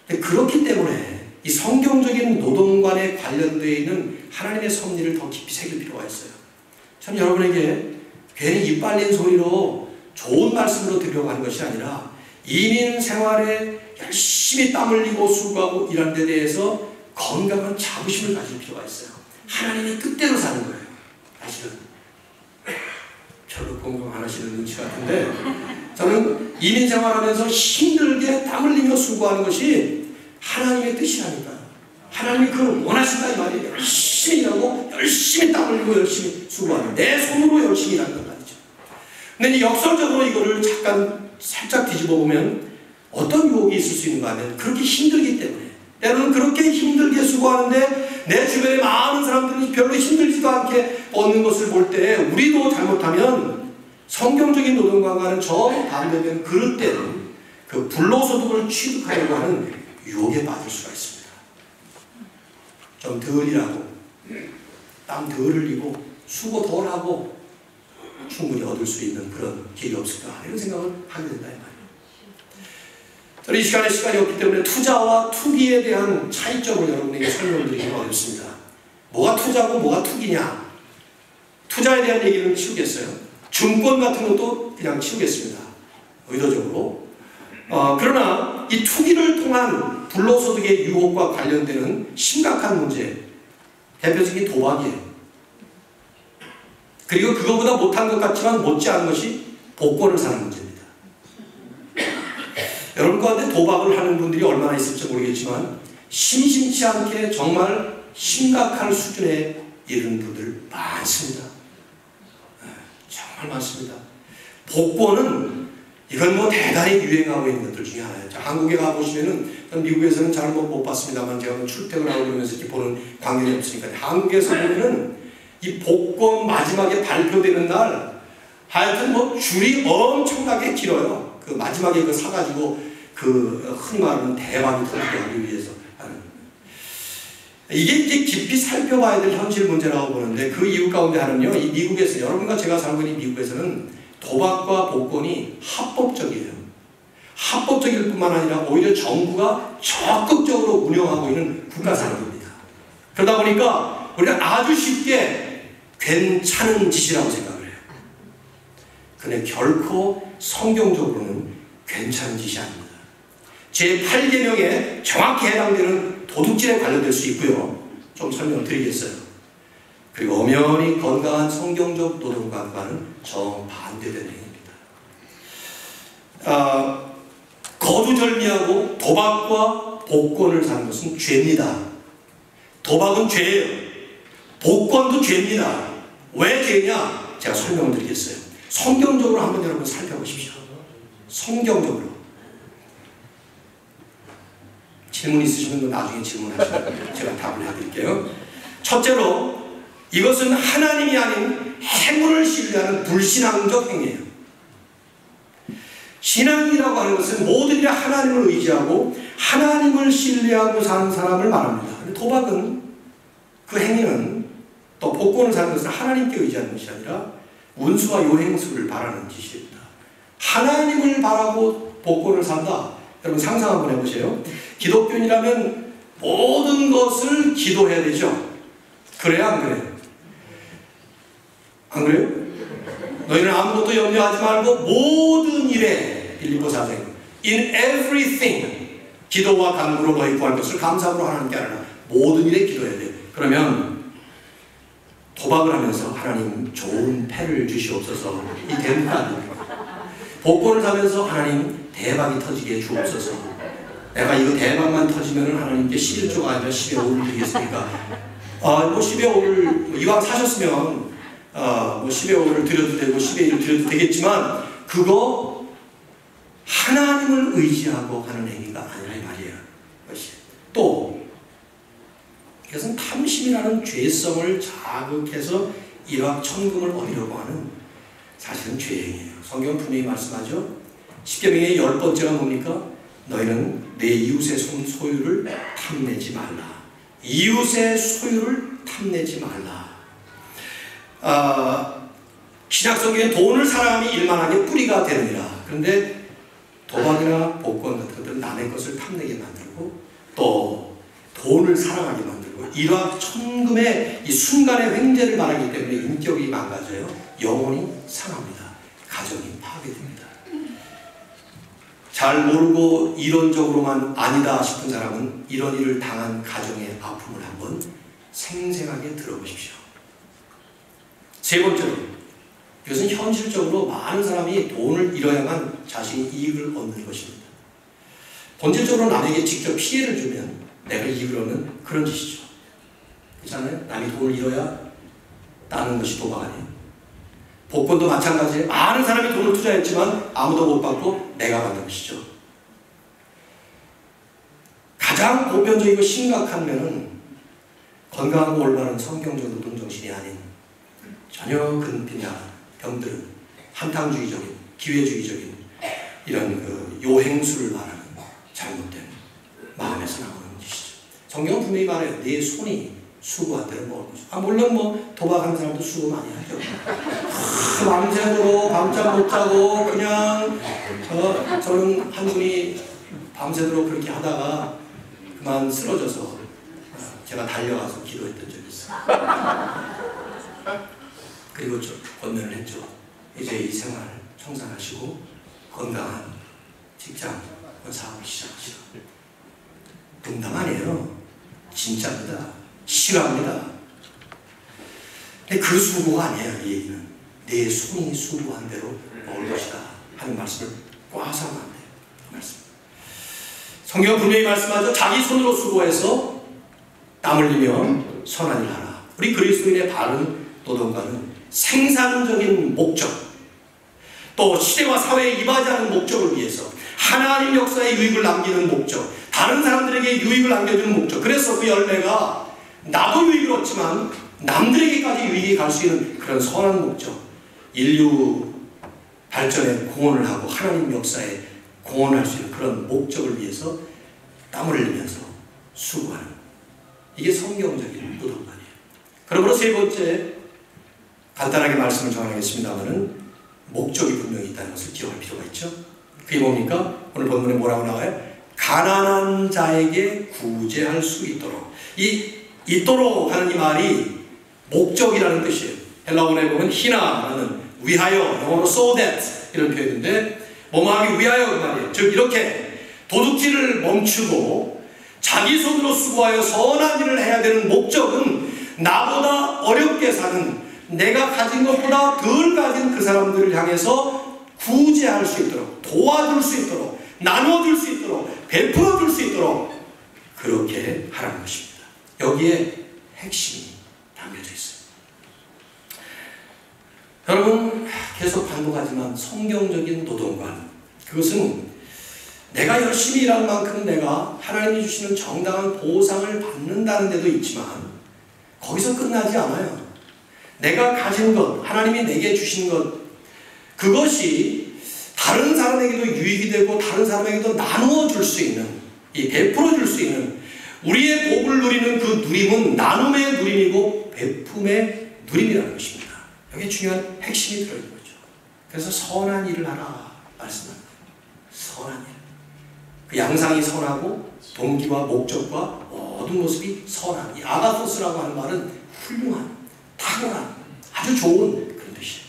그렇기 때문에 이 성경적인 노동관에 관련되어 있는 하나님의 섭리를 더 깊이 새길 필요가 있어요. 참 여러분에게 괜히 입 빨린 소리로 좋은 말씀으로 드리려고 하는 것이 아니라 이민 생활에 열심히 땀 흘리고 수고하고 일하는 데 대해서 건강한 자부심을 가질 필요가 있어요. 하나님의 뜻대로 사는 거예요. 사실은 별로 공감 안 하시는 눈치 같은데, 저는 이민 생활하면서 힘들게 땀 흘리며 수고하는 것이 하나님의 뜻이라니까요. 하나님이 그걸 원하신다 이 말이에요. 열심히 일하고 열심히 땀 흘리고 열심히 수고하는, 내 손으로 열심히 일하는 것 말이죠. 근데 이제 역설적으로 이거를 잠깐 살짝 뒤집어 보면 어떤 유혹이 있을 수 있는가 하면, 그렇게 힘들기 때문에, 때로는 그렇게 힘들게 수고하는데 내 주변에 많은 사람들이 별로 힘들지도 않게 얻는 것을 볼 때 우리도 잘못하면 성경적인 노동과는 정반대된 그릇된 그 불로소득을 취득하려고 하는 유혹에 빠질 수가 있습니다. 좀 덜 일하고 땀 덜 흘리고 수고 덜 하고 충분히 얻을 수 있는 그런 길이 없을까 이런 생각을 하게 된다 이 말이에요. 저는 이 시간이 없기 때문에 투자와 투기에 대한 차이점을 여러분에게 설명드리기는 어렵습니다. 뭐가 투자고 뭐가 투기냐, 투자에 대한 얘기는 치우겠어요. 증권 같은 것도 그냥 치우겠습니다. 의도적으로. 그러나 이 투기를 통한 불로소득의 유혹과 관련되는 심각한 문제, 대표적인 도박이에요. 그리고 그거보다 못한 것 같지만 못지않은 것이 복권을 사는 문제입니다. 여러분 가운데 도박을 하는 분들이 얼마나 있을지 모르겠지만 심심치 않게 정말 심각한 수준에 이르는 분들 많습니다. 정말 많습니다. 복권은 이건 뭐 대단히 유행하고 있는 것들 중에 하나예요. 한국에 가보시면은, 미국에서는 잘 못 봤습니다만 제가 출퇴근하고 그러면서 이렇게 보는 관계가 없으니까, 한국에서 보면은 이 복권 마지막에 발표되는 날 하여튼 뭐 줄이 엄청나게 길어요. 그 마지막에 그 사가지고 그 흔히 말하는 대박이 터지게 하기 위해서 하는. 이게 이제 깊이 살펴봐야 될 현실 문제라고 보는데, 그 이유 가운데 하나는요, 이 미국에서, 여러분과 제가 살고 있는 미국에서는 도박과 복권이 합법적이에요. 합법적일 뿐만 아니라 오히려 정부가 적극적으로 운영하고 있는 국가산업입니다. 그러다 보니까 우리가 아주 쉽게 괜찮은 짓이라고 생각을 해요. 근데 결코 성경적으로는 괜찮은 짓이 아닙니다. 제8계명에 정확히 해당되는 도둑질에 관련될 수 있고요. 좀 설명을 드리겠어요. 그리고 엄연히 건강한 성경적 노동관과는 정반대되는 행위입니다. 거두절미하고 도박과 복권을 사는 것은 죄입니다. 도박은 죄예요. 복권도 죄입니다. 왜 죄냐? 제가 설명을 드리겠어요. 성경적으로 한번 여러분 살펴보십시오. 성경적으로. 질문 있으시면 나중에 질문하시면 제가 답을 해드릴게요. 첫째로, 이것은 하나님이 아닌 해물을 신뢰하는 불신앙적 행위예요. 신앙이라고 하는 것은 모든 일에 하나님을 의지하고 하나님을 신뢰하고 사는 사람을 말합니다. 도박은, 그 행위는, 또 복권을 사는 것은 하나님께 의지하는 것이 아니라 운수와 요행수를 바라는 짓입니다. 하나님을 바라고 복권을 산다. 여러분 상상 한번 해보세요. 기독교인이라면 모든 것을 기도해야 되죠. 그래요, 안 그래요? 안 그래요? 너희는 아무것도 염려하지 말고 모든 일에, 빌립보 4장, in everything, 기도와 간구로 너희 구할 것을 감사함으로 하나님께 하라. 모든 일에 기도해야 돼요. 그러면 도박을 하면서 하나님 좋은 패를 주시옵소서, 이 됩니까? 안 됩니까? 복권을 사면서 하나님 대박이 터지게 주옵소서, 내가 이거 대박만 터지면 하나님께 11조가 아니라 10의 5를 드리겠습니까? 뭐 10의 5를 이왕 사셨으면 뭐 10의 5를 드려도 되고 10의 1을 드려도 되겠지만, 그거 하나님을 의지하고 하는 행위가 아니라 이 말이에요. 또 이것은 탐심 탐심이라는 죄성을 자극해서 일확천금을 얻으려고 하는 사실은 죄행이에요. 성경 분명히 말씀하죠. 십계명의 10번째가 뭡니까? 너희는 내 이웃의 소유를 탐내지 말라. 이웃의 소유를 탐내지 말라. 신약성경에 돈을 사랑함이 일만하게 뿌리가 되느니라. 그런데 도박이나 복권 같은 것들은 남의 것을 탐내게 만들고 또 돈을 사랑하게 만들고 일확천금의 이 순간의 횡재를 말하기 때문에 인격이 망가져요. 영혼이 상합니다. 가정이 파괴됩니다. 잘 모르고 이론적으로만 아니다 싶은 사람은 이런 일을 당한 가정의 아픔을 한번 생생하게 들어보십시오. 세 번째로, 이것은 현실적으로 많은 사람이 돈을 잃어야만 자신이 이익을 얻는 것입니다. 본질적으로 남에게 직접 피해를 주면 내가 이익을 얻는 그런 짓이죠. 그렇잖아요? 남이 돈을 잃어야 따는 것이 도박 아니에요. 복권도 마찬가지예요. 많은 사람이 돈을 투자했지만 아무도 못 받고 내가 받는 것이죠. 가장 보편적이고 심각한 면은 건강하고 올바른 성경적 노동정신이 아닌 전혀 근빈한 병들은 한탕주의적인, 기회주의적인 이런 그 요행수를 말하는 잘못된 마음에서 나오는 짓이죠. 성경은 분명히 말해요. 내 손이 수고한 대로 먹을 것이다. 물론 뭐 도박하는 사람도 수고 많이 하죠. 밤새도록 밤잠 못 자고 그냥 저는 한 분이 밤새도록 그렇게 하다가 그만 쓰러져서 제가 달려가서 기도했던 적이 있어요. 그리고 좀 권면을 했죠. 이제 이 생활 청산하시고 건강한 직장 사업을 시작하시라. 농담 아니에요. 진짜입니다. 싫어합니다. 근데 그 수고가 아니에요. 이 얘기는 내 손이 수고한 대로 먹을 것이다 하는 말씀을 꽈서 하면 안 돼요. 그 말씀. 성경 분명히 말씀하죠. 자기 손으로 수고해서 땀 흘리며 선한 일 하라. 우리 그리스도인의 바른 노동가는 생산적인 목적, 또 시대와 사회에 이바지하는 목적을 위해서 하나님 역사에 유익을 남기는 목적, 다른 사람들에게 유익을 남겨주는 목적. 그래서 그 열매가 나도 유익을 얻지만 남들에게까지 유익이 갈 수 있는 그런 선한 목적, 인류 발전에 공헌을 하고 하나님 역사에 공헌할 수 있는 그런 목적을 위해서 땀을 흘리면서 수고하는, 이게 성경적인 노동관이에요. 그러므로 세 번째, 간단하게 말씀을 전하겠습니다만은 목적이 분명히 있다는 것을 기억할 필요가 있죠. 그게 뭡니까? 오늘 본문에 뭐라고 나와요? 가난한 자에게 구제할 수 있도록. 있도록 하는 이 말이 목적이라는 뜻이에요. 헬라어에 보면 희나라는 위하여, 영어로 so that 이런 표현인데 뭐하기 위하여 그 말이에요. 즉 이렇게 도둑질을 멈추고 자기 손으로 수고하여 선한 일을 해야 되는 목적은 나보다 어렵게 사는, 내가 가진 것보다 덜 가진 그 사람들을 향해서 구제할 수 있도록, 도와줄 수 있도록, 나눠줄 수 있도록, 베풀어줄 수 있도록 그렇게 하라는 것입니다. 여기에 핵심이 담겨져 있어요. 여러분, 계속 반복하지만 성경적인 노동관, 그것은 내가 열심히 일한 만큼 내가 하나님이 주시는 정당한 보상을 받는다는 데도 있지만 거기서 끝나지 않아요. 내가 가진 것, 하나님이 내게 주신 것, 그것이 다른 사람에게도 유익이 되고 다른 사람에게도 나누어 줄 수 있는, 이 베풀어 줄 수 있는, 우리의 복을 누리는 그 누림은 나눔의 누림이고 베품의 누림이라는 것입니다. 여기에 중요한 핵심이 들어있는 거죠. 그래서 선한 일을 하라 말씀합니다. 선한 일. 그 양상이 선하고 동기와 목적과 모든 모습이 선한, 이 아가토스라고 하는 말은 훌륭한, 탁월한, 아주 좋은 그런 뜻이에요.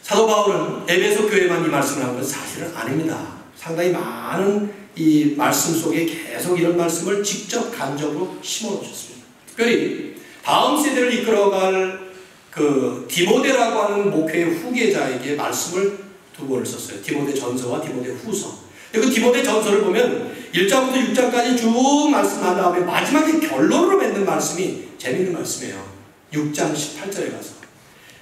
사도 바울은 에베소 교회만 이 말씀을 한 건 사실은 아닙니다. 상당히 많은 이 말씀 속에 계속 이런 말씀을 직접 간접으로 심어놓으셨습니다. 특별히 다음 세대를 이끌어갈 그 디모데라고 하는 목회의 후계자에게 말씀을 두 권을 썼어요. 디모데 전서와 디모데 후서. 그 디모데 전서를 보면 1장부터 6장까지 쭉 말씀한 다음에 마지막에 결론으로 맺는 말씀이 재미있는 말씀이에요. 6장 18절에 가서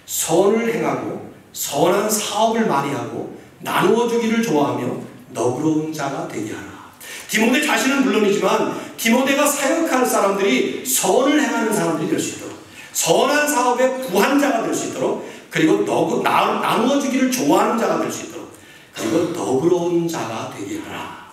선을 행하고 선한 사업을 많이 하고 나누어 주기를 좋아하며 너그러운 자가 되게 하라. 디모데 자신은 물론이지만 디모데가 사역할 사람들이 선을 행하는 사람들이 될 수 있도록, 선한 사업의 부한자가 될 수 있도록, 그리고 나누어 주기를 좋아하는 자가 될 수 있도록, 그리고 너그러운 자가 되게 하라.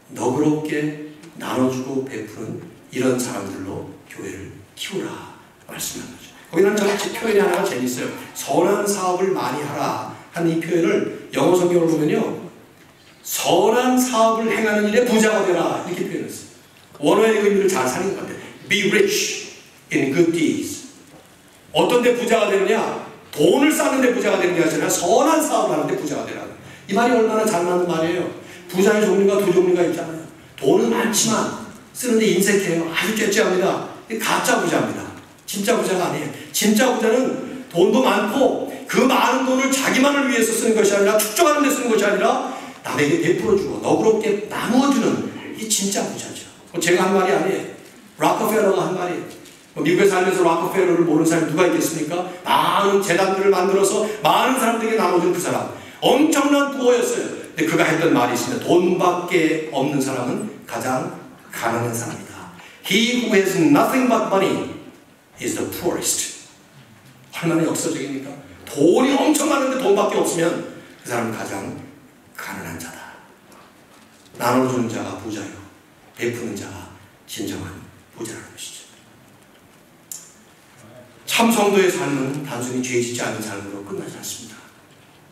너그럽게 나눠주고 베푸는 이런 사람들로 교회를 키우라 말씀하는 거죠. 거기는 저 표현이 하나가 재밌어요. 선한 사업을 많이 하라 하는 이 표현을 영어 성경을 보면요, 선한 사업을 행하는 일에 부자가 되라 이렇게 표현했어요. 원어의 의미를 잘 살린 것 같아요. Be rich in good deeds. 어떤 데 부자가 되느냐? 돈을 쌓는 데 부자가 되는 게 아니라 선한 사업을 하는 데 부자가 되라. 이 말이 얼마나 잘 맞는 말이에요. 부자의 종류가 두 종류가 있잖아요. 돈은 많지만 쓰는데 인색해요. 아주 째째합니다. 가짜 부자입니다. 진짜 부자가 아니에요. 진짜 부자는 돈도 많고 그 많은 돈을 자기만을 위해서 쓰는 것이 아니라 축적하는 데 쓰는 것이 아니라 남에게 베풀어주고 너그럽게 나누어주는 이게 진짜 부자죠. 제가 한 말이 아니에요. 락커펠러가 한 말이에요. 미국에 살면서 락커펠러를 모르는 사람이 누가 있겠습니까? 많은 재단들을 만들어서 많은 사람들에게 나눠준 그 사람. 엄청난 부호였어요. 근데 그가 했던 말이 있습니다. 돈밖에 없는 사람은 가장 가난한 사람이다. He who has nothing but money is the poorest. 얼마나 역사적입니까? 돈이 엄청 많은데 돈밖에 없으면 그 사람은 가장 가난한 자다. 나눠주는 자가 부자요, 베푸는 자가 진정한 부자라는 것이죠. 참 성도의 삶은 단순히 죄 짓지 않는 삶으로 끝나지 않습니다.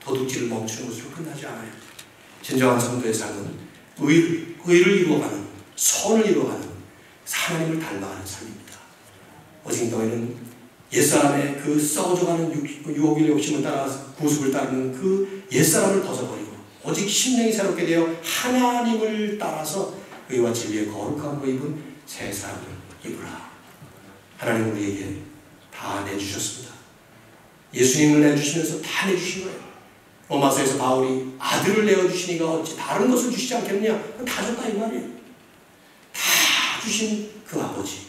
도둑질을 멈추는 것으로 끝나지 않아요. 진정한 성도의 삶은 의를 이루어가는, 선을 이루어가는, 하나님을 닮아가는 삶입니다. 오직 너희는 옛사람의 그 썩어져가는 유혹의 욕심을 따라 구습을 따르는 그 옛사람을 벗어버리고 오직 심령이 새롭게 되어 하나님을 따라서 의와 진리의 거룩함으로 입은 새 사람을 입으라. 하나님 우리에게 다 내주셨습니다. 예수님을 내주시면서 다 내주신 거예요. 로마서에서 바울이 아들을 내어주시니가 어찌 다른 것을 주시지 않겠느냐? 다 줬다 이 말이에요. 다 주신 그 아버지,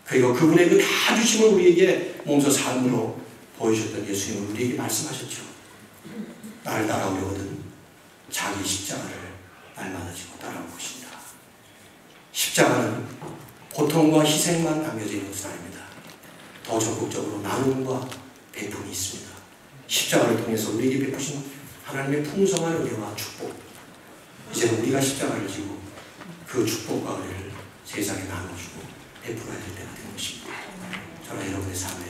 그리고 그분의 그 다 주심을 우리에게 몸소 삶으로 보여주셨던 예수님은 우리에게 말씀하셨죠. 나를 따라오려거든 자기 십자가를 날마다 지고 따라올 것입니다. 십자가는 고통과 희생만 담겨져 있는 것은 아닙니다. 더 적극적으로 나눔과 베품이 있습니다. 십자가를 통해서 우리에게 베푸신 하나님의 풍성한 은혜와 축복, 이제는 우리가 십자가를 지고 그 축복과 은혜를 세상에 나눠주고 베풀어야 될 때가 된 것입니다. 저는 여러분의 삶에